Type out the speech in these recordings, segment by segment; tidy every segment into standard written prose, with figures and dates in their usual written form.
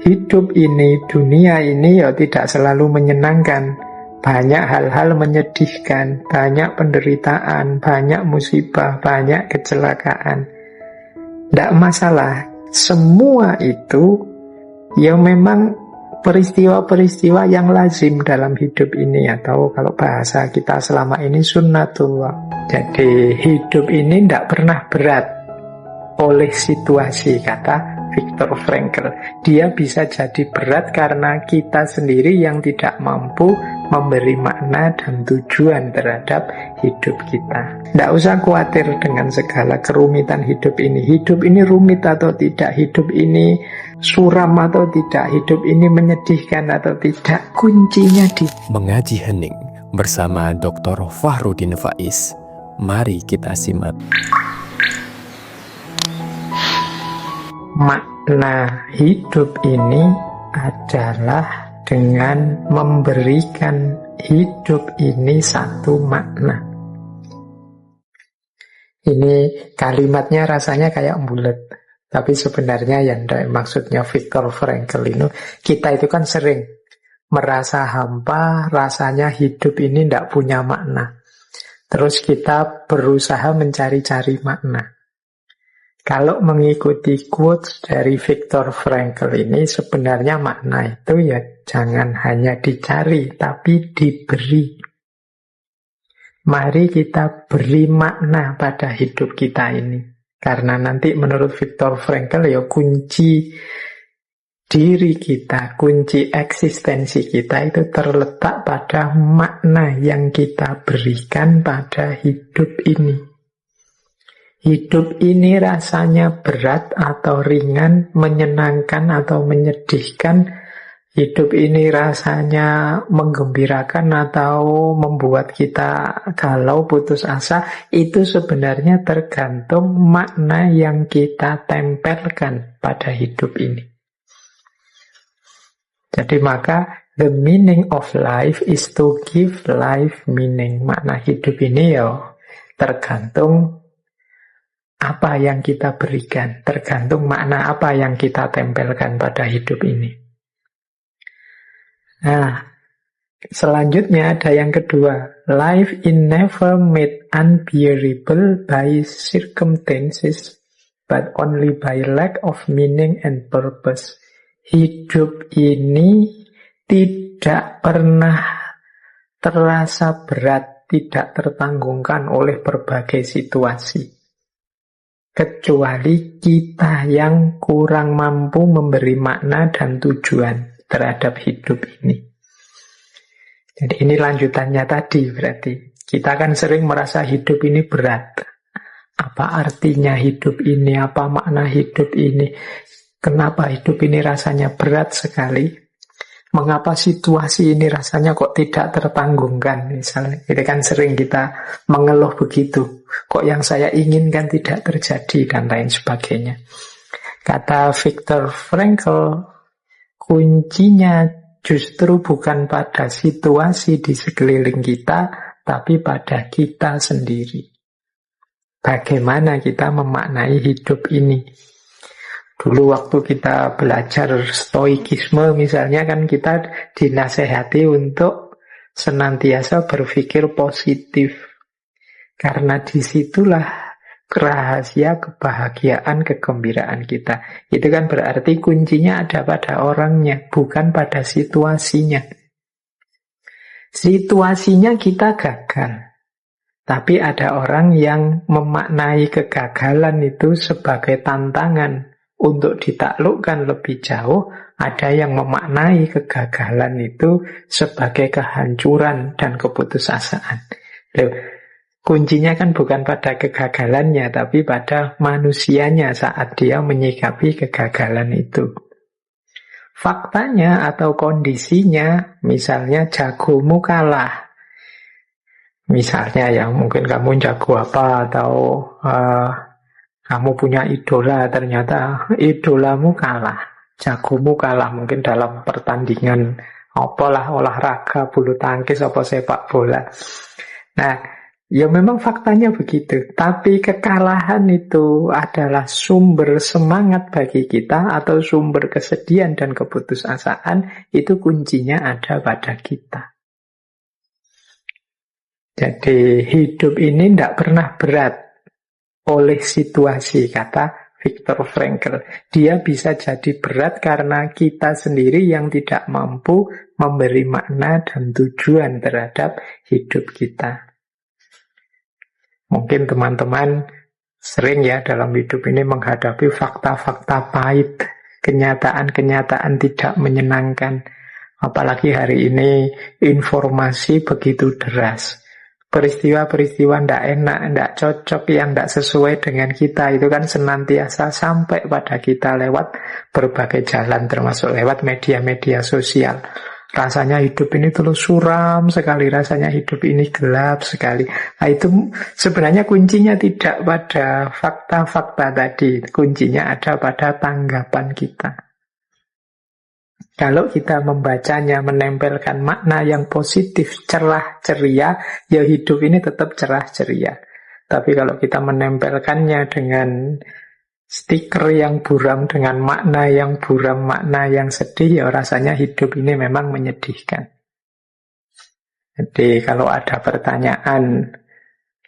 hidup ini, dunia ini ya tidak selalu menyenangkan. Banyak hal-hal menyedihkan, banyak penderitaan, banyak musibah, banyak kecelakaan. Tidak masalah, semua itu ya memang peristiwa-peristiwa yang lazim dalam hidup ini, atau kalau bahasa kita selama ini sunnatullah. Jadi hidup ini tidak pernah berat oleh situasi, kata Viktor Frankl. Dia bisa jadi berat karena kita sendiri yang tidak mampu memberi makna dan tujuan terhadap hidup kita. Tidak usah khawatir dengan segala kerumitan hidup ini. Hidup ini rumit atau tidak, hidup ini suram atau tidak, hidup ini menyedihkan atau tidak, kuncinya di Mengaji Hening bersama Dr. Fahrudin Faiz. Mari kita simak. Makna hidup ini adalah dengan memberikan hidup ini satu makna. Ini kalimatnya rasanya kayak bulat, tapi sebenarnya yang maksudnya Viktor Frankl ini, kita itu kan sering merasa hampa, rasanya hidup ini tidak punya makna. Terus kita berusaha mencari-cari makna. Kalau mengikuti quotes dari Viktor Frankl ini, sebenarnya makna itu ya jangan hanya dicari, tapi diberi. Mari kita beri makna pada hidup kita ini. Karena nanti menurut Viktor Frankl ya kunci diri kita, kunci eksistensi kita itu terletak pada makna yang kita berikan pada hidup ini. Hidup ini rasanya berat atau ringan, menyenangkan atau menyedihkan. Hidup ini rasanya menggembirakan atau membuat kita galau, putus asa. Itu sebenarnya tergantung makna yang kita tempelkan pada hidup ini. Jadi maka the meaning of life is to give life meaning. Makna hidup ini ya tergantung apa yang kita berikan, tergantung makna apa yang kita tempelkan pada hidup ini. Nah, selanjutnya ada yang kedua. Life is never made unbearable by circumstances, but only by lack of meaning and purpose. Hidup ini tidak pernah terasa berat, tidak tertanggungkan oleh berbagai situasi. Kecuali kita yang kurang mampu memberi makna dan tujuan terhadap hidup ini. Jadi ini lanjutannya tadi berarti. Kita kan sering merasa hidup ini berat. Apa artinya hidup ini? Apa makna hidup ini? Kenapa hidup ini rasanya berat sekali? Mengapa situasi ini rasanya kok tidak tertanggungkan? Misalnya, itu kan sering kita mengeluh begitu. Kok yang saya inginkan tidak terjadi dan lain sebagainya. Kata Viktor Frankl, kuncinya justru bukan pada situasi di sekeliling kita, tapi pada kita sendiri. Bagaimana kita memaknai hidup ini? Dulu waktu kita belajar stoikisme misalnya kan kita dinasehati untuk senantiasa berpikir positif. Karena disitulah rahasia kebahagiaan, kegembiraan kita. Itu kan berarti kuncinya ada pada orangnya, bukan pada situasinya. Situasinya kita gagal. Tapi ada orang yang memaknai kegagalan itu sebagai tantangan untuk ditaklukkan lebih jauh. Ada yang memaknai kegagalan itu sebagai kehancuran dan keputusasaan. Loh, kuncinya kan bukan pada kegagalannya, tapi pada manusianya saat dia menyikapi kegagalan itu. Faktanya atau kondisinya, misalnya jagomu kalah. Misalnya ya mungkin kamu jago apa, atau kamu punya idola, ternyata idolamu kalah, jagomu kalah mungkin dalam pertandingan apalah olahraga, bulu tangkis, apa sepak bola. Nah, Ya memang faktanya begitu, tapi kekalahan itu adalah sumber semangat bagi kita atau sumber kesedihan dan keputusasaan, itu kuncinya ada pada kita. Jadi hidup ini tidak pernah berat oleh situasi, kata Viktor Frankl. Dia bisa jadi berat karena kita sendiri yang tidak mampu memberi makna dan tujuan terhadap hidup kita. Mungkin teman-teman sering ya dalam hidup ini menghadapi fakta-fakta pahit, kenyataan-kenyataan tidak menyenangkan. Apalagi hari ini informasi begitu deras. Peristiwa-peristiwa tidak enak, tidak cocok, yang tidak sesuai dengan kita itu kan senantiasa sampai pada kita lewat berbagai jalan, termasuk lewat media-media sosial. Rasanya hidup ini terlalu suram sekali, rasanya hidup ini gelap sekali. Nah, itu sebenarnya kuncinya tidak pada fakta-fakta tadi, kuncinya ada pada tanggapan kita. Kalau kita membacanya, menempelkan makna yang positif, cerah, ceria, ya hidup ini tetap cerah, ceria. Tapi kalau kita menempelkannya dengan stiker yang buram, dengan makna yang buram, makna yang sedih, ya rasanya hidup ini memang menyedihkan. Jadi kalau ada pertanyaan,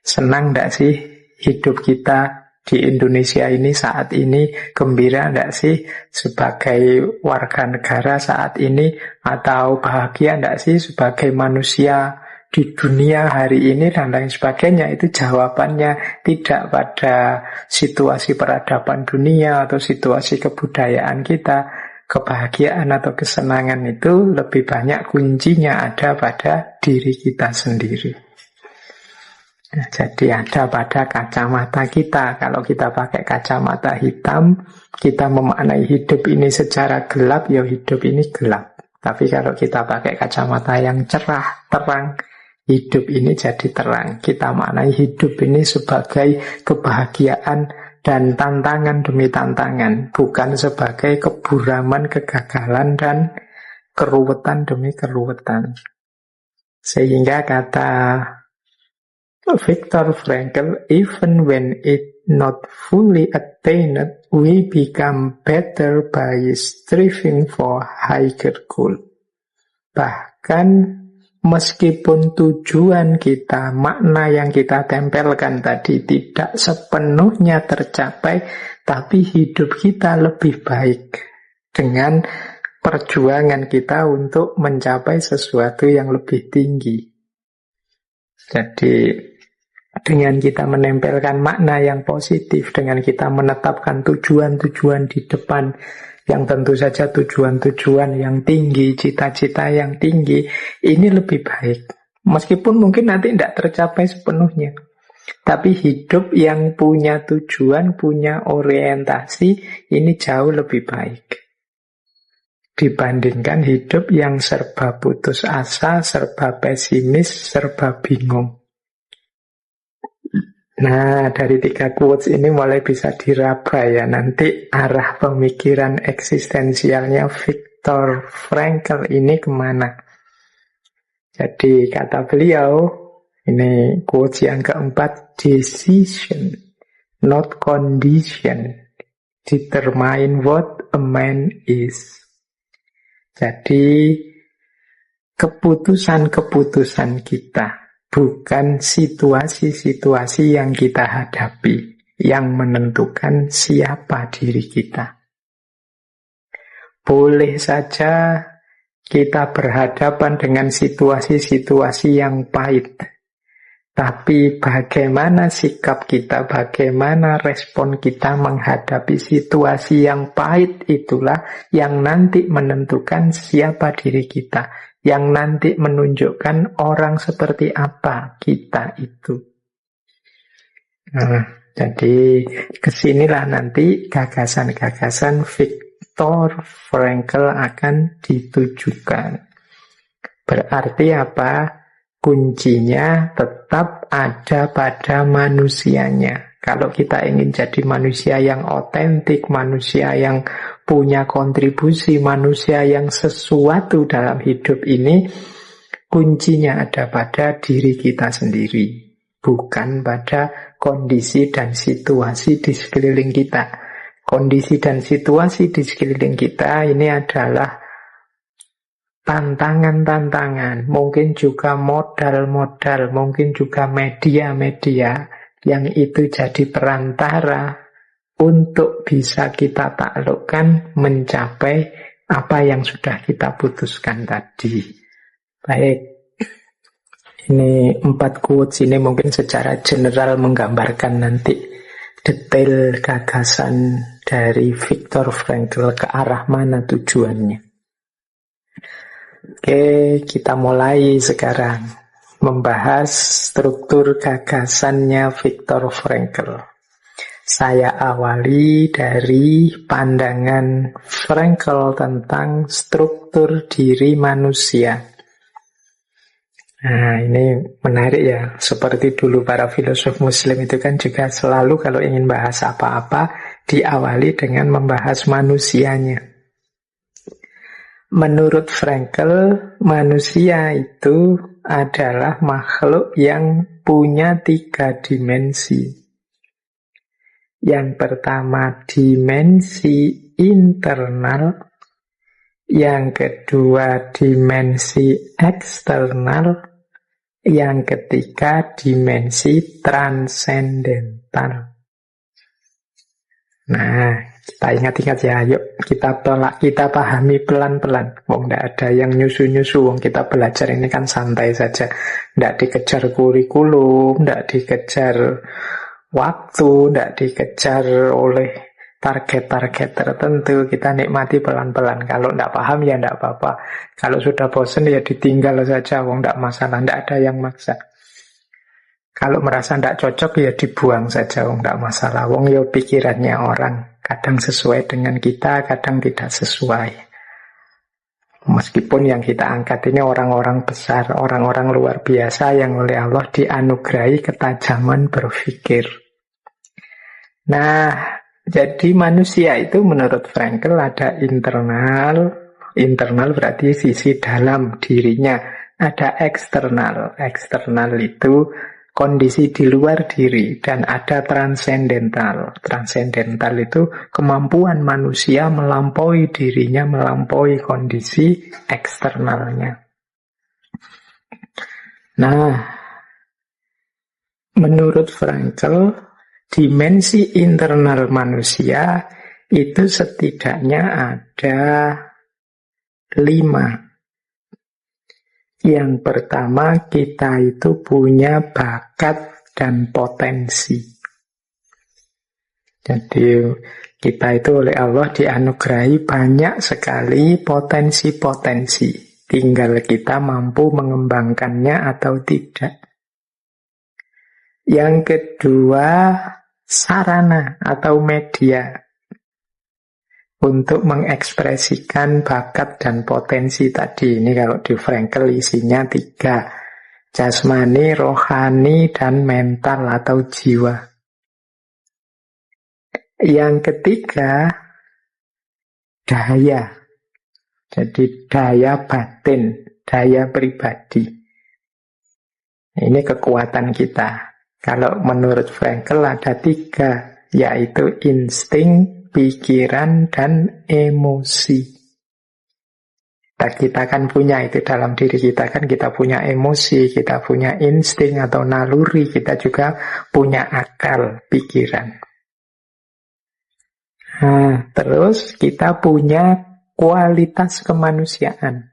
senang tidak sih hidup kita di Indonesia ini saat ini, gembira tidak sih sebagai warga negara saat ini, atau bahagia tidak sih sebagai manusia di dunia hari ini, dan lain sebagainya, itu jawabannya tidak pada situasi peradaban dunia atau situasi kebudayaan kita. Kebahagiaan atau kesenangan itu lebih banyak kuncinya ada pada diri kita sendiri. Nah, jadi ada pada kacamata kita. Kalau kita pakai kacamata hitam, kita memaknai hidup ini secara gelap, ya hidup ini gelap. Tapi kalau kita pakai kacamata yang cerah, terang, hidup ini jadi terang. Kita maknai hidup ini sebagai kebahagiaan dan tantangan demi tantangan, bukan sebagai keburaman, kegagalan, dan keruwetan demi keruwetan. Sehingga kata Viktor Frankl, even when it not fully attained, we become better by striving for higher goal. Bahkan meskipun tujuan kita, makna yang kita tempelkan tadi tidak sepenuhnya tercapai, tapi hidup kita lebih baik dengan perjuangan kita untuk mencapai sesuatu yang lebih tinggi. Jadi dengan kita menempelkan makna yang positif, dengan kita menetapkan tujuan-tujuan di depan, yang tentu saja tujuan-tujuan yang tinggi, cita-cita yang tinggi, ini lebih baik. Meskipun mungkin nanti tidak tercapai sepenuhnya. Tapi hidup yang punya tujuan, punya orientasi, ini jauh lebih baik. Dibandingkan hidup yang serba putus asa, serba pesimis, serba bingung. Nah, dari 3 quotes ini mulai bisa diraba ya nanti arah pemikiran eksistensialnya Viktor Frankl ini kemana. Jadi kata beliau, ini quotes yang keempat, decision, not condition, determine what a man is. Jadi keputusan-keputusan kita, bukan situasi-situasi yang kita hadapi yang menentukan siapa diri kita. Boleh saja kita berhadapan dengan situasi-situasi yang pahit, tapi bagaimana sikap kita, bagaimana respon kita menghadapi situasi yang pahit, itulah yang nanti menentukan siapa diri kita, yang nanti menunjukkan orang seperti apa kita itu. Nah, jadi kesinilah nanti gagasan-gagasan Viktor Frankl akan ditujukan. Berarti apa? Kuncinya tetap ada pada manusianya. Kalau kita ingin jadi manusia yang otentik, manusia yang punya kontribusi, manusia yang sesuatu dalam hidup ini, kuncinya ada pada diri kita sendiri. bukan pada kondisi dan situasi di sekeliling kita. Kondisi dan situasi di sekeliling kita ini adalah tantangan-tantangan, mungkin juga modal-modal, mungkin juga media-media yang itu jadi perantara untuk bisa kita taklukkan mencapai apa yang sudah kita putuskan tadi. Baik, ini 4 quotes ini mungkin secara general menggambarkan nanti detail gagasan dari Viktor Frankl ke arah mana tujuannya. Oke, kita mulai sekarang membahas struktur gagasannya Viktor Frankl. Saya awali dari pandangan Frankl tentang struktur diri manusia. Nah, ini menarik ya. Seperti dulu para filosof muslim itu kan juga selalu kalau ingin bahas apa-apa diawali dengan membahas manusianya. Menurut Frankl, manusia itu adalah makhluk yang punya 3 dimensi. Yang pertama dimensi internal, yang kedua dimensi eksternal, yang ketiga dimensi transendental. Nah, kita ingat-ingat ya, yuk kita pahami pelan-pelan. Wong ndak ada yang nyusu-nyusu, wong kita belajar ini kan santai saja. Ndak dikejar kurikulum, ndak dikejar waktu, ndak dikejar oleh target-target tertentu. Kita nikmati pelan-pelan. Kalau ndak paham ya ndak apa-apa. Kalau sudah bosan ya ditinggal saja, wong ndak masalah, ndak ada yang maksa. Kalau merasa ndak cocok ya dibuang saja, wong ndak masalah. Wong ya pikirannya orang. Kadang sesuai dengan kita, kadang tidak sesuai. Meskipun yang kita angkat ini orang-orang besar, orang-orang luar biasa yang oleh Allah dianugerahi ketajaman berpikir. Nah, jadi manusia itu menurut Frankl ada internal. Internal berarti sisi dalam dirinya. Ada eksternal. Eksternal itu kondisi di luar diri, dan ada transendental. Transendental itu kemampuan manusia melampaui dirinya, melampaui kondisi eksternalnya. Nah, menurut Frankl, dimensi internal manusia itu setidaknya ada 5. Yang pertama, kita itu punya bakat dan potensi. Jadi kita itu oleh Allah dianugerahi banyak sekali potensi-potensi. Tinggal kita mampu mengembangkannya atau tidak. Yang kedua, sarana atau media untuk mengekspresikan bakat dan potensi tadi. Ini kalau di Frankl isinya 3. Jasmani, rohani, dan mental atau jiwa. Yang ketiga, daya. Jadi daya batin, daya pribadi. Ini kekuatan kita. Kalau menurut Frankl ada 3, yaitu insting, pikiran, dan emosi. Kita kan punya itu dalam diri kita, kan kita punya emosi, kita punya insting atau naluri, kita juga punya akal, pikiran. Nah, terus kita punya kualitas kemanusiaan.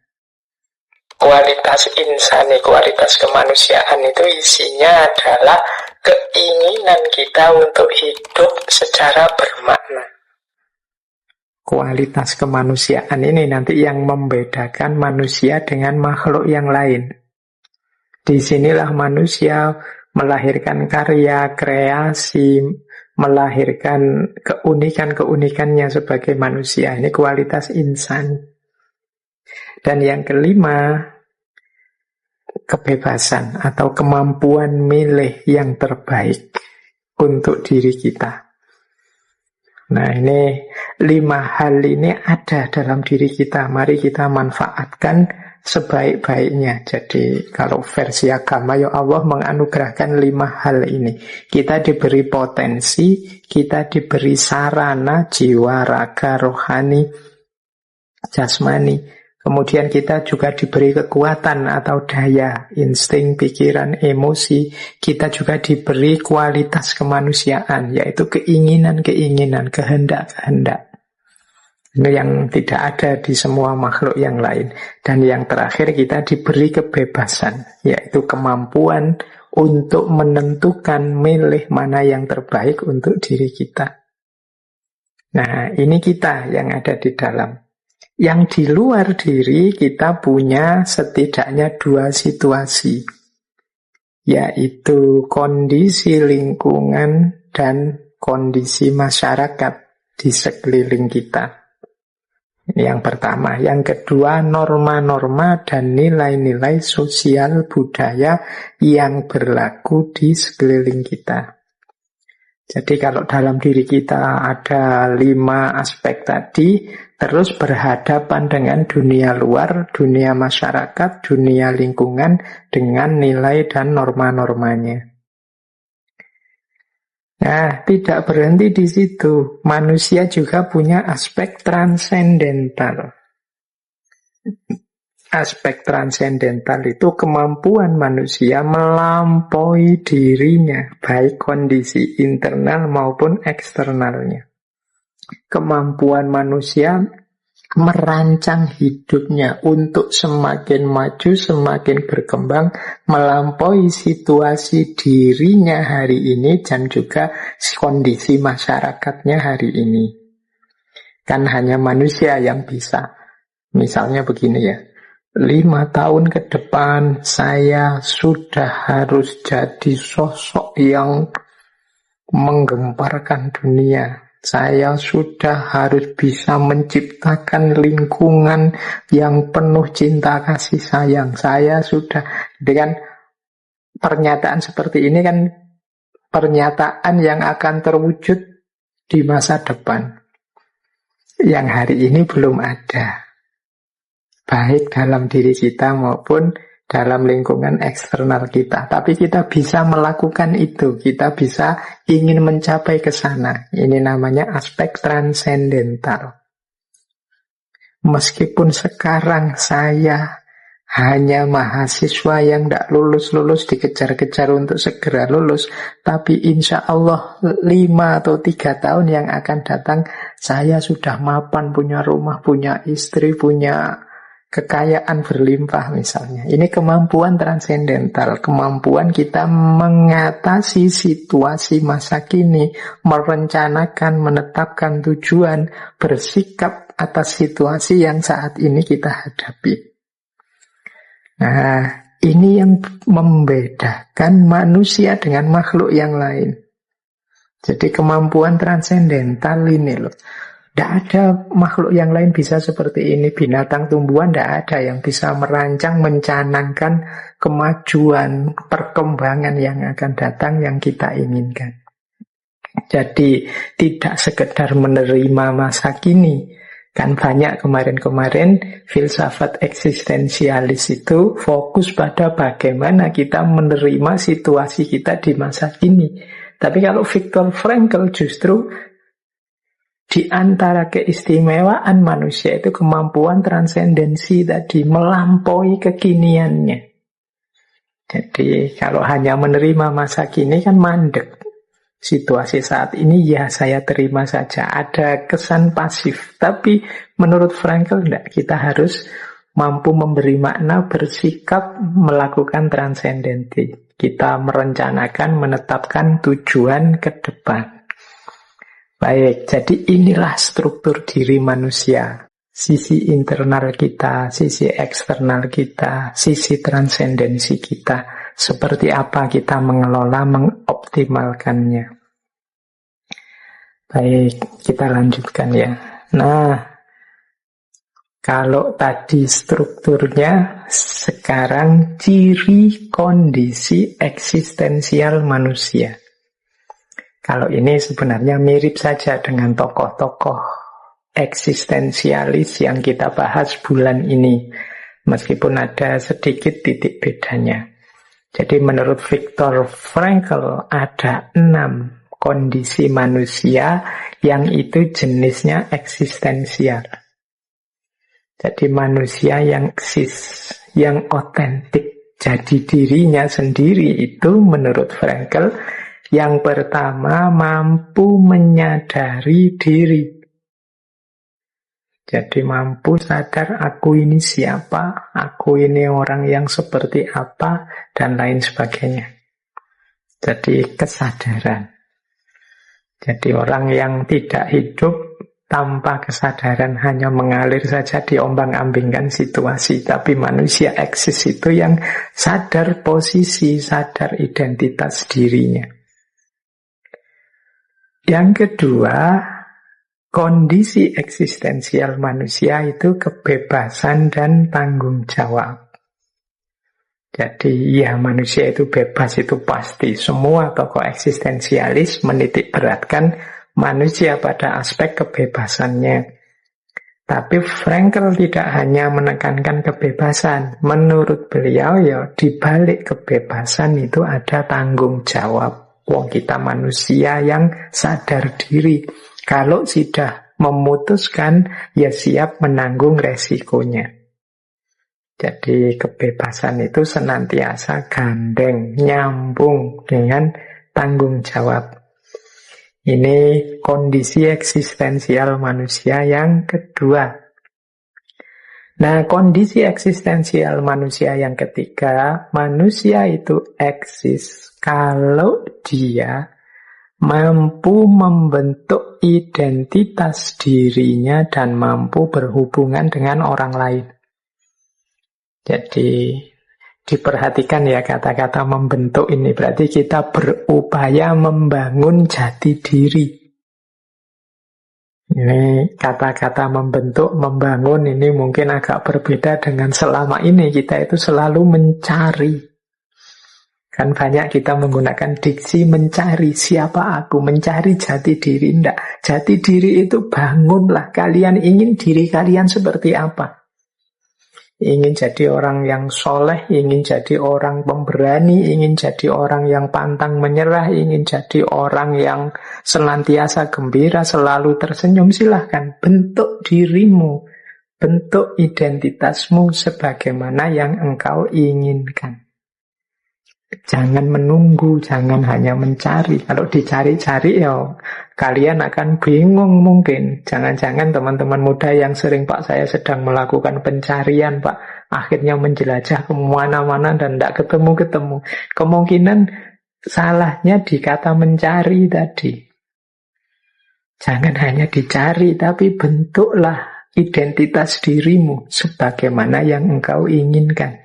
Kualitas insani, kualitas kemanusiaan itu isinya adalah keinginan kita untuk hidup secara bermakna. Kualitas kemanusiaan ini nanti yang membedakan manusia dengan makhluk yang lain. Disinilah manusia melahirkan karya, kreasi, melahirkan keunikan-keunikannya sebagai manusia. Ini kualitas insan. Dan yang kelima, kebebasan atau kemampuan milih yang terbaik untuk diri kita. Nah, ini 5 hal ini ada dalam diri kita. Mari kita manfaatkan sebaik-baiknya. Jadi kalau versi agama, ya Allah menganugerahkan 5 hal ini. Kita diberi potensi, kita diberi sarana, jiwa, raga, rohani, jasmani. Kemudian kita juga diberi kekuatan atau daya, insting, pikiran, emosi. Kita juga diberi kualitas kemanusiaan, yaitu keinginan-keinginan, kehendak-kehendak. Ini yang tidak ada di semua makhluk yang lain. Dan yang terakhir kita diberi kebebasan, yaitu kemampuan untuk menentukan milih mana yang terbaik untuk diri kita. Nah, ini kita yang ada di dalam. Yang di luar diri kita punya setidaknya 2 situasi, yaitu kondisi lingkungan dan kondisi masyarakat di sekeliling kita. Ini yang pertama. Yang kedua, norma-norma dan nilai-nilai sosial budaya yang berlaku di sekeliling kita. Jadi kalau dalam diri kita ada 5 aspek tadi, terus berhadapan dengan dunia luar, dunia masyarakat, dunia lingkungan dengan nilai dan norma-normanya. Nah, tidak berhenti di situ. Manusia juga punya aspek transendental. Aspek transendental itu kemampuan manusia melampaui dirinya, baik kondisi internal maupun eksternalnya. Kemampuan manusia merancang hidupnya untuk semakin maju, semakin berkembang, melampaui situasi dirinya hari ini dan juga kondisi masyarakatnya hari ini. Kan hanya manusia yang bisa. Misalnya begini ya, 5 tahun ke depan saya sudah harus jadi sosok yang menggemparkan dunia. Saya sudah harus bisa menciptakan lingkungan yang penuh cinta kasih sayang. Saya sudah, dengan pernyataan seperti ini kan pernyataan yang akan terwujud di masa depan, yang hari ini belum ada, baik dalam diri kita maupun dalam lingkungan eksternal kita. Tapi kita bisa melakukan itu, kita bisa ingin mencapai ke sana. Ini namanya aspek transendental. Meskipun sekarang saya hanya mahasiswa yang tidak lulus-lulus, dikejar-kejar untuk segera lulus, tapi insya Allah 5 atau 3 tahun yang akan datang, saya sudah mapan, punya rumah, punya istri, punya kekayaan berlimpah misalnya. Ini kemampuan transendental, kemampuan kita mengatasi situasi masa kini, merencanakan, menetapkan tujuan, bersikap atas situasi yang saat ini kita hadapi. Nah, ini yang membedakan manusia dengan makhluk yang lain. Jadi kemampuan transendental ini loh. Tidak ada makhluk yang lain bisa seperti ini. Binatang, tumbuhan tidak ada yang bisa merancang, mencanangkan kemajuan, perkembangan yang akan datang yang kita inginkan. Jadi tidak sekedar menerima masa kini. Kan banyak kemarin-kemarin filsafat eksistensialis itu fokus pada bagaimana kita menerima situasi kita di masa kini. Tapi kalau Viktor Frankl justru di antara keistimewaan manusia itu kemampuan transendensi tadi, melampaui kekiniannya. Jadi kalau hanya menerima masa kini kan mandek. Situasi saat ini ya saya terima saja, ada kesan pasif. Tapi menurut Frankl enggak, kita harus mampu memberi makna, bersikap, melakukan transendensi. Kita merencanakan, menetapkan tujuan ke depan. Baik, jadi inilah struktur diri manusia. Sisi internal kita, sisi eksternal kita, sisi transendensi kita. Seperti apa kita mengelola, mengoptimalkannya. Baik, kita lanjutkan ya. Nah, kalau tadi strukturnya, sekarang ciri kondisi eksistensial manusia. Kalau ini sebenarnya mirip saja dengan tokoh-tokoh eksistensialis yang kita bahas bulan ini. meskipun ada sedikit titik bedanya. Jadi menurut Viktor Frankl ada 6 kondisi manusia yang itu jenisnya eksistensial. Jadi manusia yang eksis, yang otentik, jadi dirinya sendiri itu menurut Frankl, yang pertama mampu menyadari diri. Jadi mampu sadar aku ini siapa, aku ini orang yang seperti apa, dan lain sebagainya. Jadi kesadaran. Jadi orang yang tidak hidup tanpa kesadaran hanya mengalir saja diombang-ambingkan situasi. Tapi manusia eksis itu yang sadar posisi, sadar identitas dirinya. Yang kedua, kondisi eksistensial manusia itu kebebasan dan tanggung jawab. Jadi ya manusia itu bebas itu pasti. Semua tokoh eksistensialis menitik beratkan manusia pada aspek kebebasannya. Tapi Frankl tidak hanya menekankan kebebasan. Menurut beliau ya di balik kebebasan itu ada tanggung jawab. Wong kita manusia yang sadar diri. Kalau sudah memutuskan, ya siap menanggung resikonya. Jadi kebebasan itu senantiasa gandeng, nyambung dengan tanggung jawab. Ini kondisi eksistensial manusia yang kedua. Nah, kondisi eksistensial manusia yang ketiga, manusia itu eksis kalau dia mampu membentuk identitas dirinya dan mampu berhubungan dengan orang lain. Jadi diperhatikan ya kata-kata membentuk ini. Berarti kita berupaya membangun jati diri. Ini kata-kata membentuk, membangun ini mungkin agak berbeda dengan selama ini kita itu selalu mencari. Kan banyak kita menggunakan diksi mencari siapa aku, mencari jati diri. Tidak, jati diri itu bangunlah. Kalian ingin diri kalian seperti apa? Ingin jadi orang yang soleh, ingin jadi orang pemberani, ingin jadi orang yang pantang menyerah, ingin jadi orang yang senantiasa gembira, selalu tersenyum, silahkan. Bentuk dirimu, bentuk identitasmu sebagaimana yang engkau inginkan. Jangan menunggu, jangan hanya mencari. Kalau dicari-cari ya kalian akan bingung mungkin. Jangan-jangan teman-teman muda yang sering Pak saya sedang melakukan pencarian Pak, akhirnya menjelajah kemana-mana dan tidak ketemu-ketemu. Kemungkinan salahnya di kata mencari tadi. Jangan hanya dicari, tapi bentuklah identitas dirimu sebagaimana yang engkau inginkan.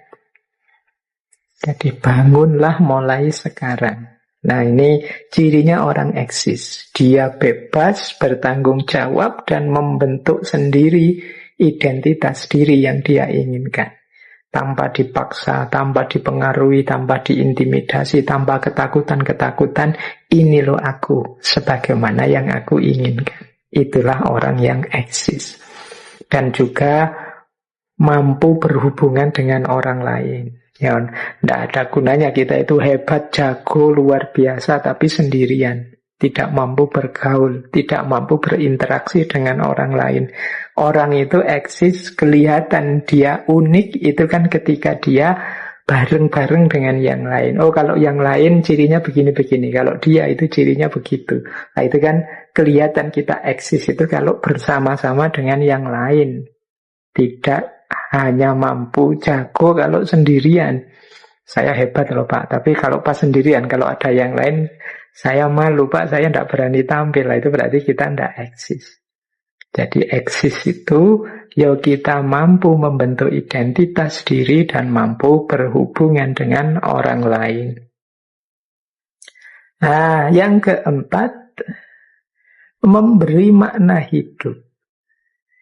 Jadi bangunlah mulai sekarang. Nah ini cirinya orang eksis. Dia bebas, bertanggung jawab, dan membentuk sendiri identitas diri yang dia inginkan. Tanpa dipaksa, tanpa dipengaruhi, tanpa diintimidasi, tanpa ketakutan-ketakutan. Ini loh aku, sebagaimana yang aku inginkan. Itulah orang yang eksis. Dan juga mampu berhubungan dengan orang lain. Ya, tidak ada gunanya kita itu hebat, jago, luar biasa, tapi sendirian. Tidak mampu bergaul, tidak mampu berinteraksi dengan orang lain. Orang itu eksis, kelihatan dia unik, itu kan ketika dia bareng-bareng dengan yang lain. Oh, kalau yang lain cirinya begini-begini, kalau dia itu cirinya begitu. Nah, itu kan kelihatan kita eksis itu kalau bersama-sama dengan yang lain. Tidak hanya mampu jago kalau sendirian. Saya hebat loh Pak, tapi kalau pas sendirian, kalau ada yang lain, saya malu Pak, saya tidak berani tampil. Itu berarti kita tidak eksis. Jadi eksis itu, ya kita mampu membentuk identitas diri dan mampu berhubungan dengan orang lain. Nah, yang keempat, memberi makna hidup.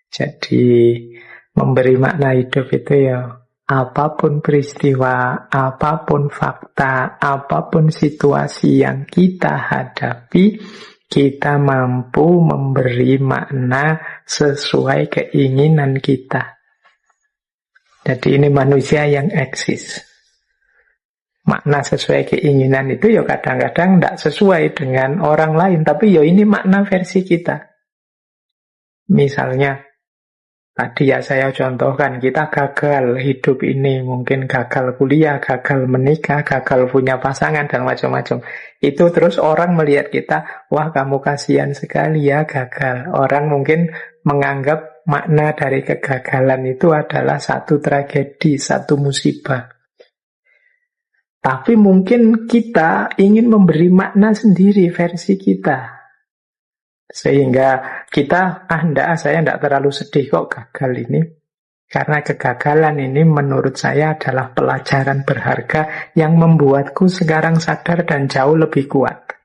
Jadi memberi makna hidup itu ya apapun peristiwa, apapun fakta, apapun situasi yang kita hadapi, kita mampu memberi makna sesuai keinginan kita. Jadi ini manusia yang eksis. Makna sesuai keinginan itu ya kadang-kadang tidak sesuai dengan orang lain, tapi ya ini makna versi kita. Misalnya, tadi ya saya contohkan, kita gagal hidup ini, mungkin gagal kuliah, gagal menikah, gagal punya pasangan, dan macam-macam. Itu terus orang melihat kita, wah kamu kasihan sekali ya gagal. Orang mungkin menganggap makna dari kegagalan itu adalah satu tragedi, satu musibah. Tapi mungkin kita ingin memberi makna sendiri versi kita. Sehingga kita, saya tidak terlalu sedih kok gagal ini. Karena kegagalan ini menurut saya adalah pelajaran berharga yang membuatku sekarang sadar dan jauh lebih kuat.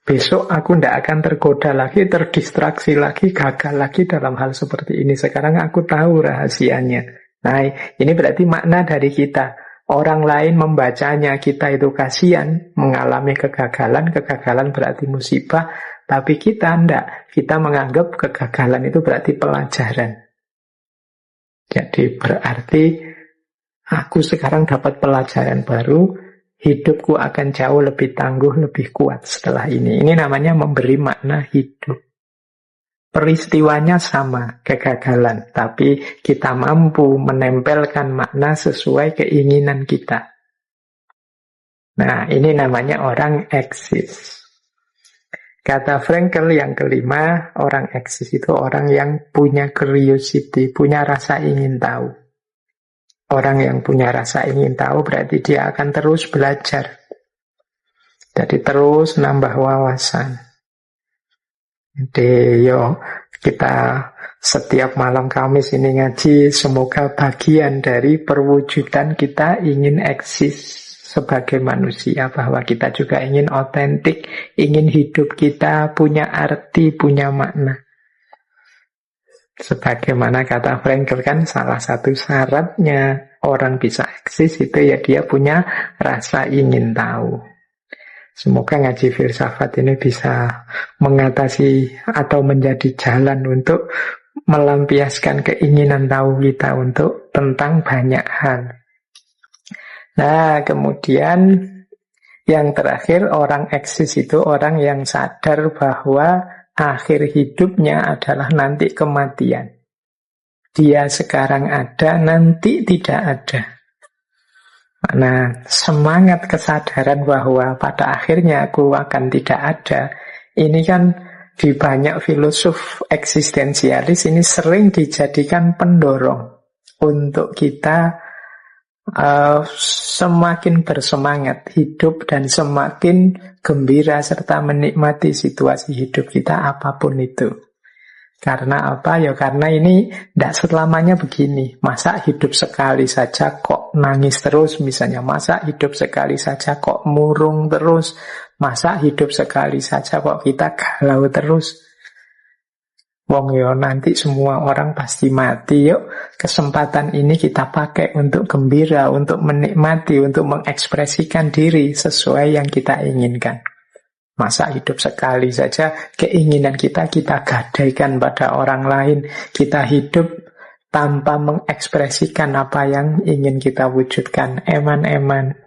Besok aku tidak akan tergoda lagi, terdistraksi lagi, gagal lagi dalam hal seperti ini. Sekarang aku tahu rahasianya. Nah, ini berarti makna dari kita. Orang lain membacanya, kita itu kasihan, mengalami kegagalan. Kegagalan berarti musibah. Tapi kita tidak. Kita menganggap kegagalan itu berarti pelajaran. Jadi berarti aku sekarang dapat pelajaran baru. Hidupku akan jauh lebih tangguh, lebih kuat setelah ini. Ini namanya memberi makna hidup. Peristiwanya sama, kegagalan. Tapi kita mampu menempelkan makna sesuai keinginan kita. Nah, ini namanya orang eksis. Kata Frankl yang kelima, orang eksis itu orang yang punya curiosity, punya rasa ingin tahu. Orang yang punya rasa ingin tahu berarti dia akan terus belajar. Jadi terus nambah wawasan. Jadi kita setiap malam Kamis ini ngaji, semoga bagian dari perwujudan kita ingin eksis sebagai manusia, bahwa kita juga ingin otentik, ingin hidup kita punya arti, punya makna. Sebagaimana kata Frankl kan, salah satu syaratnya orang bisa eksis itu ya dia punya rasa ingin tahu. Semoga ngaji filsafat ini bisa mengatasi atau menjadi jalan untuk melampiaskan keinginan tahu kita untuk tentang banyak hal. Nah, kemudian yang terakhir, orang eksis itu orang yang sadar bahwa akhir hidupnya adalah nanti kematian. Dia sekarang ada, nanti tidak ada. Nah, semangat kesadaran bahwa pada akhirnya aku akan tidak ada, ini kan di banyak filosof eksistensialis ini sering dijadikan pendorong untuk kita semakin bersemangat hidup dan semakin gembira serta menikmati situasi hidup kita apapun itu. Karena apa? Ya karena ini tidak selamanya begini. Masa hidup sekali saja kok nangis terus misalnya. Masa hidup sekali saja kok murung terus. Masa hidup sekali saja kok kita galau terus. Wong yo nanti semua orang pasti mati. Yuk kesempatan ini kita pakai untuk gembira, untuk menikmati, untuk mengekspresikan diri sesuai yang kita inginkan. Masa hidup sekali saja, keinginan kita gadaikan pada orang lain. Kita hidup tanpa mengekspresikan apa yang ingin kita wujudkan. Eman-eman.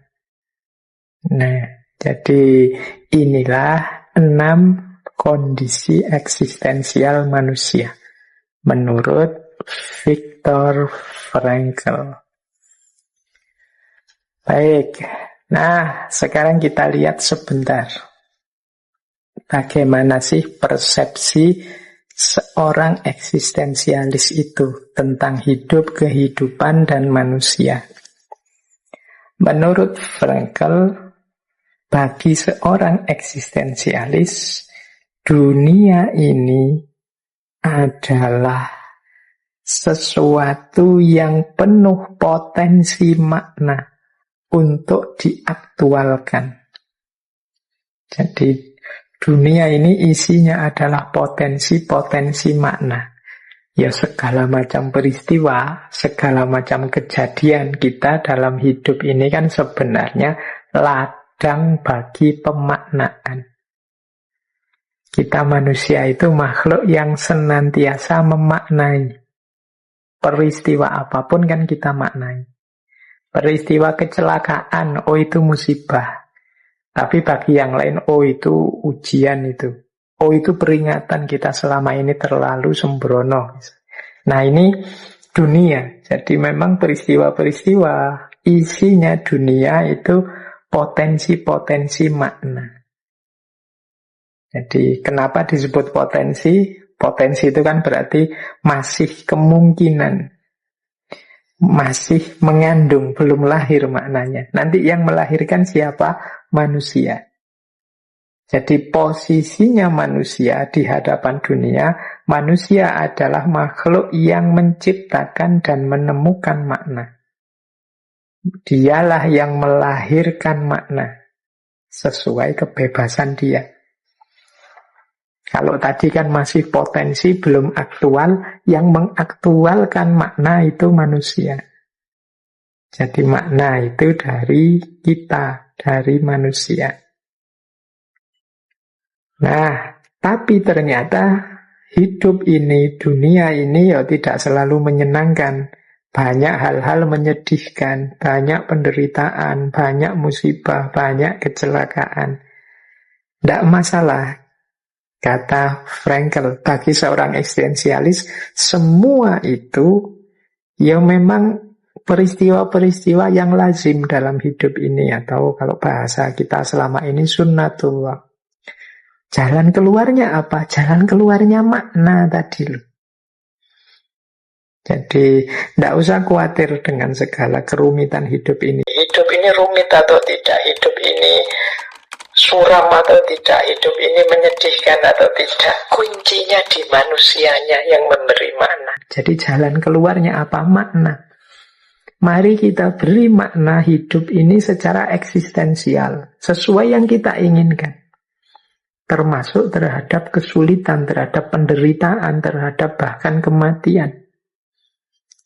Nah, jadi inilah 6 kondisi eksistensial manusia menurut Viktor Frankl. Baik, nah sekarang kita lihat sebentar bagaimana sih persepsi seorang eksistensialis itu tentang hidup, kehidupan, dan manusia. Menurut Frankl, bagi seorang eksistensialis, dunia ini adalah sesuatu yang penuh potensi makna untuk diaktualkan. Jadi dunia ini isinya adalah potensi-potensi makna. Ya segala macam peristiwa, segala macam kejadian kita dalam hidup ini kan sebenarnya ladang bagi pemaknaan. Kita manusia itu makhluk yang senantiasa memaknai. Peristiwa apapun kan kita maknai. Peristiwa kecelakaan, oh itu musibah. Tapi bagi yang lain, oh itu ujian itu. Oh itu peringatan kita selama ini terlalu sembrono. Nah ini dunia. Jadi memang peristiwa-peristiwa, isinya dunia itu potensi-potensi makna. Jadi kenapa disebut potensi? Potensi itu kan berarti masih kemungkinan. Masih mengandung, belum lahir maknanya. Nanti yang melahirkan siapa? Manusia. Jadi posisinya manusia di hadapan dunia, manusia adalah makhluk yang menciptakan dan menemukan makna. Dialah yang melahirkan makna sesuai kebebasan dia. Kalau tadi kan masih potensi, belum aktual, yang mengaktualkan makna itu manusia. Jadi makna itu dari kita, dari manusia. Nah, tapi ternyata hidup ini, dunia ini ya tidak selalu menyenangkan. Banyak hal-hal menyedihkan, banyak penderitaan, banyak musibah, banyak kecelakaan. Tidak masalah. Kata Frankl, bagi seorang eksistensialis, semua itu ya memang peristiwa-peristiwa yang lazim dalam hidup ini. Atau kalau bahasa kita selama ini sunnatullah. Jalan keluarnya apa? Jalan keluarnya makna tadi loh. Jadi tidak usah khawatir dengan segala kerumitan hidup ini. Hidup ini rumit atau tidak? Hidup ini suram atau tidak, hidup ini menyedihkan atau tidak, kuncinya di manusianya yang memberi makna. Jadi jalan keluarnya apa? Makna. Mari kita beri makna hidup ini secara eksistensial, sesuai yang kita inginkan. Termasuk terhadap kesulitan, terhadap penderitaan, terhadap bahkan kematian.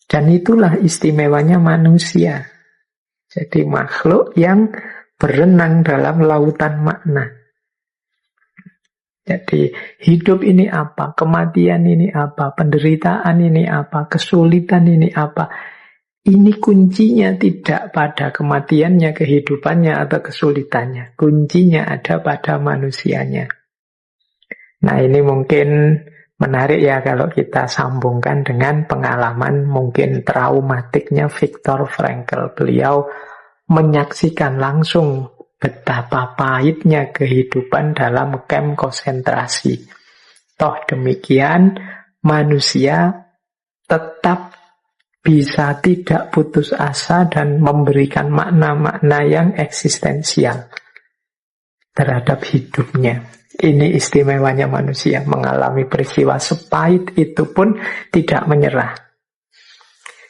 Dan itulah istimewanya manusia. Jadi makhluk yang berenang dalam lautan makna. Jadi hidup ini apa? Kematian ini apa? Penderitaan ini apa? Kesulitan ini apa? Ini kuncinya tidak pada kematiannya, kehidupannya, atau kesulitannya. Kuncinya ada pada manusianya. Nah ini mungkin menarik ya kalau kita sambungkan dengan pengalaman mungkin traumatiknya Viktor Frankl. Beliau menyaksikan langsung betapa pahitnya kehidupan dalam kamp konsentrasi. Toh demikian, manusia tetap bisa tidak putus asa dan memberikan makna-makna yang eksistensial terhadap hidupnya. Ini istimewanya manusia, mengalami peristiwa sepahit itu pun tidak menyerah.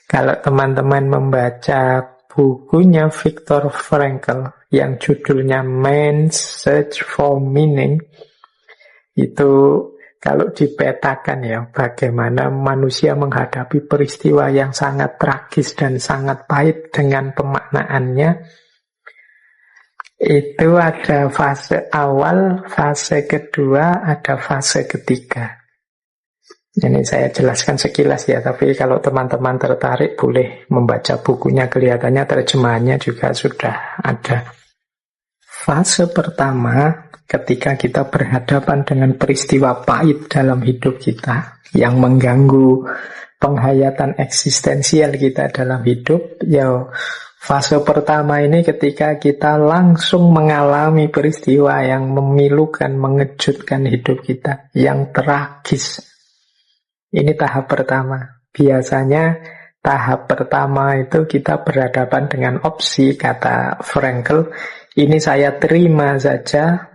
Kalau teman-teman membaca bukunya Viktor Frankl yang judulnya Man's Search for Meaning, itu kalau dipetakan ya bagaimana manusia menghadapi peristiwa yang sangat tragis dan sangat pahit dengan pemaknaannya, itu ada fase awal, fase kedua, ada fase ketiga. Ini saya jelaskan sekilas ya, tapi kalau teman-teman tertarik boleh membaca bukunya, kelihatannya terjemahannya juga sudah ada. Fase pertama, ketika kita berhadapan dengan peristiwa pahit dalam hidup kita yang mengganggu penghayatan eksistensial kita dalam hidup, ya fase pertama ini ketika kita langsung mengalami peristiwa yang memilukan, mengejutkan hidup kita, yang tragis. Ini tahap pertama. Biasanya tahap pertama itu kita berhadapan dengan opsi, kata Frankl, ini saya terima saja,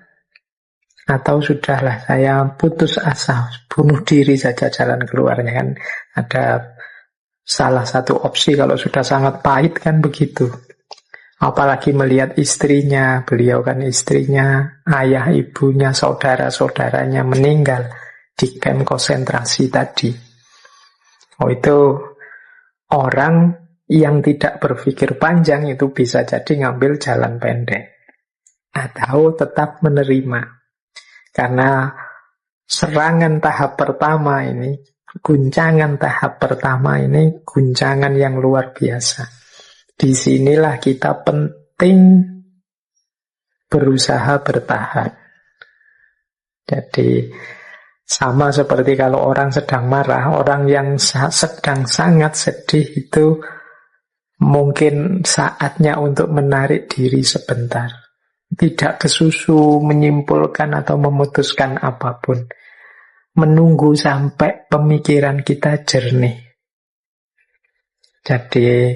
atau sudahlah saya putus asa, bunuh diri saja jalan keluarnya. Kan ada salah satu opsi kalau sudah sangat pahit kan begitu. Apalagi melihat istrinya, beliau kan istrinya, ayah ibunya, saudara-saudaranya meninggal di kamp konsentrasi tadi. Oh itu orang yang tidak berpikir panjang itu bisa jadi ngambil jalan pendek. Atau tetap menerima. Karena serangan tahap pertama ini guncangan tahap pertama ini guncangan yang luar biasa. Disinilah kita penting berusaha bertahan. Jadi sama seperti kalau orang sedang marah, orang yang sedang sangat sedih itu mungkin saatnya untuk menarik diri sebentar. Tidak kesusu menyimpulkan atau memutuskan apapun. Menunggu sampai pemikiran kita jernih. Jadi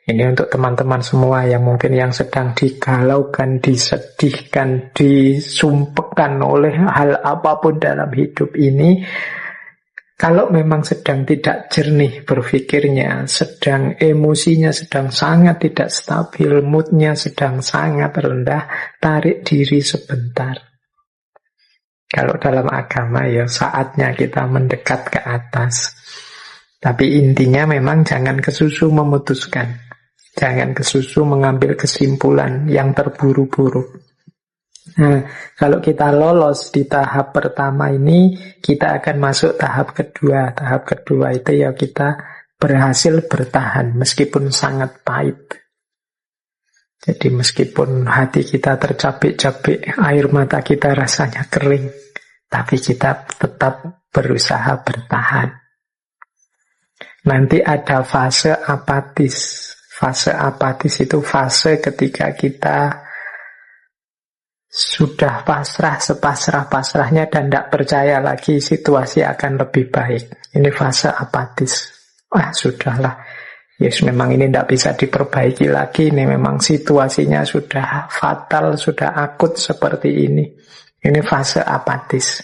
ini untuk teman-teman semua yang mungkin yang sedang digalaukan, disedihkan, disumpahkan oleh hal apapun dalam hidup ini. Kalau memang sedang tidak jernih berpikirnya, sedang emosinya sedang sangat tidak stabil, moodnya sedang sangat rendah, tarik diri sebentar. Kalau dalam agama ya saatnya kita mendekat ke atas. Tapi intinya memang jangan kesusu memutuskan. Jangan kesusu mengambil kesimpulan yang terburu-buru. Nah, kalau kita lolos di tahap pertama ini, kita akan masuk tahap kedua. Tahap kedua itu ya kita berhasil bertahan meskipun sangat pahit. Jadi meskipun hati kita tercabik-cabik, air mata kita rasanya kering, tapi kita tetap berusaha bertahan. Nanti ada fase apatis. Fase apatis itu fase ketika kita sudah pasrah sepasrah-pasrahnya dan tidak percaya lagi situasi akan lebih baik. Ini fase apatis. Sudahlah. Yes, memang ini tidak bisa diperbaiki lagi. Ini memang situasinya sudah fatal, sudah akut seperti ini. Ini fase apatis.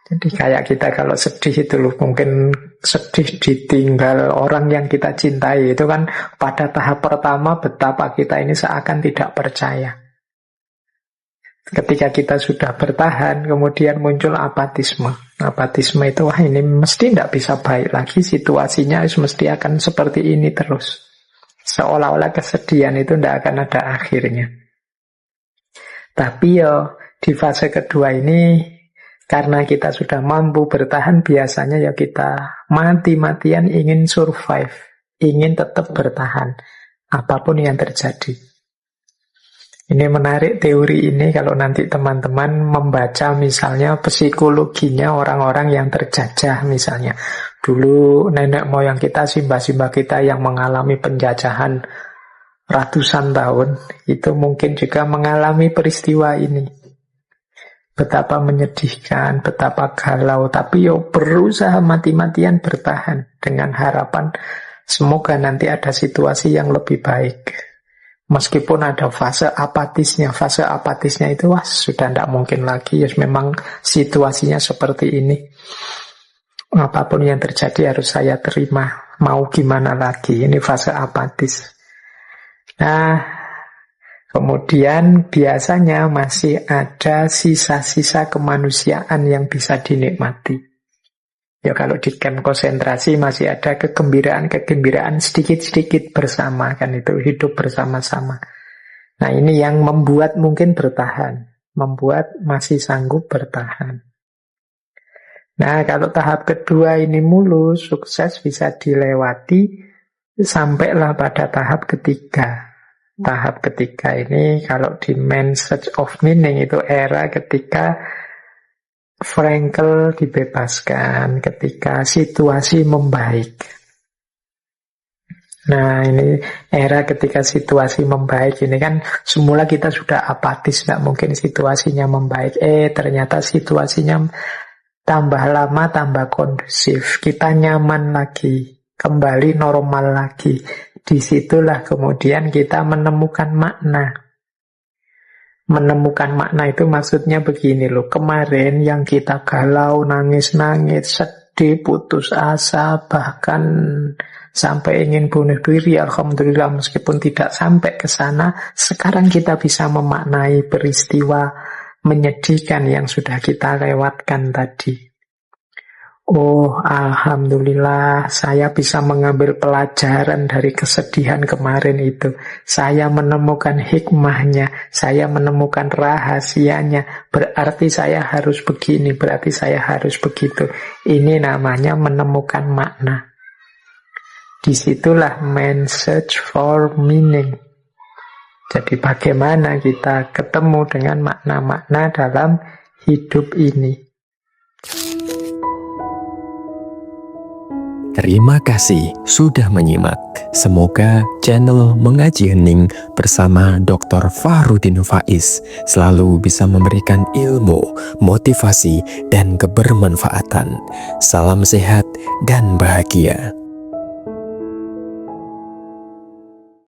Jadi kayak kita kalau sedih itu loh, mungkin sedih ditinggal orang yang kita cintai. Itu kan pada tahap pertama betapa kita ini seakan tidak percaya. Ketika kita sudah bertahan, kemudian muncul apatisme. Apatisme itu, ini mesti tidak bisa baik lagi, situasinya mesti akan seperti ini terus. Seolah-olah kesedihan itu tidak akan ada akhirnya. Tapi di fase kedua ini, karena kita sudah mampu bertahan, biasanya kita mati-matian ingin survive, ingin tetap bertahan, apapun yang terjadi. Ini menarik teori ini kalau nanti teman-teman membaca misalnya psikologinya orang-orang yang terjajah misalnya. Dulu nenek moyang kita, simbah-simbah kita yang mengalami penjajahan ratusan tahun, itu mungkin juga mengalami peristiwa ini. Betapa menyedihkan, betapa galau, tapi berusaha mati-matian bertahan dengan harapan semoga nanti ada situasi yang lebih baik. Meskipun ada fase apatisnya itu sudah tidak mungkin lagi, memang situasinya seperti ini. Apapun yang terjadi harus saya terima, mau gimana lagi, ini fase apatis. Nah, kemudian biasanya masih ada sisa-sisa kemanusiaan yang bisa dinikmati. Ya kalau di camp konsentrasi masih ada kegembiraan sedikit-sedikit bersama, kan itu hidup bersama-sama. Nah ini yang membuat mungkin bertahan, membuat masih sanggup bertahan. Nah kalau tahap kedua ini mulus, sukses bisa dilewati, sampailah pada tahap ketiga. Tahap ketiga ini kalau di Man's Search of Meaning itu era ketika Frankl dibebaskan, ketika situasi membaik. Nah ini era ketika situasi membaik ini kan semula kita sudah apatis, tidak mungkin situasinya membaik. Ternyata situasinya tambah lama tambah kondusif, kita nyaman lagi, kembali normal lagi. Disitulah kemudian kita menemukan makna. Menemukan makna itu maksudnya begini loh. Kemarin yang kita galau, nangis-nangis, sedih, putus asa, bahkan sampai ingin bunuh diri, alhamdulillah meskipun tidak sampai ke sana, sekarang kita bisa memaknai peristiwa menyedihkan yang sudah kita lewatkan tadi. Oh, alhamdulillah, saya bisa mengambil pelajaran dari kesedihan kemarin itu. Saya menemukan hikmahnya, saya menemukan rahasianya. Berarti saya harus begini, berarti saya harus begitu. Ini namanya menemukan makna. Disitulah man search for meaning. Jadi bagaimana kita ketemu dengan makna-makna dalam hidup ini. Terima kasih sudah menyimak. Semoga channel Mengaji Hening bersama Dr. Fahrudin Faiz selalu bisa memberikan ilmu, motivasi, dan kebermanfaatan. Salam sehat dan bahagia.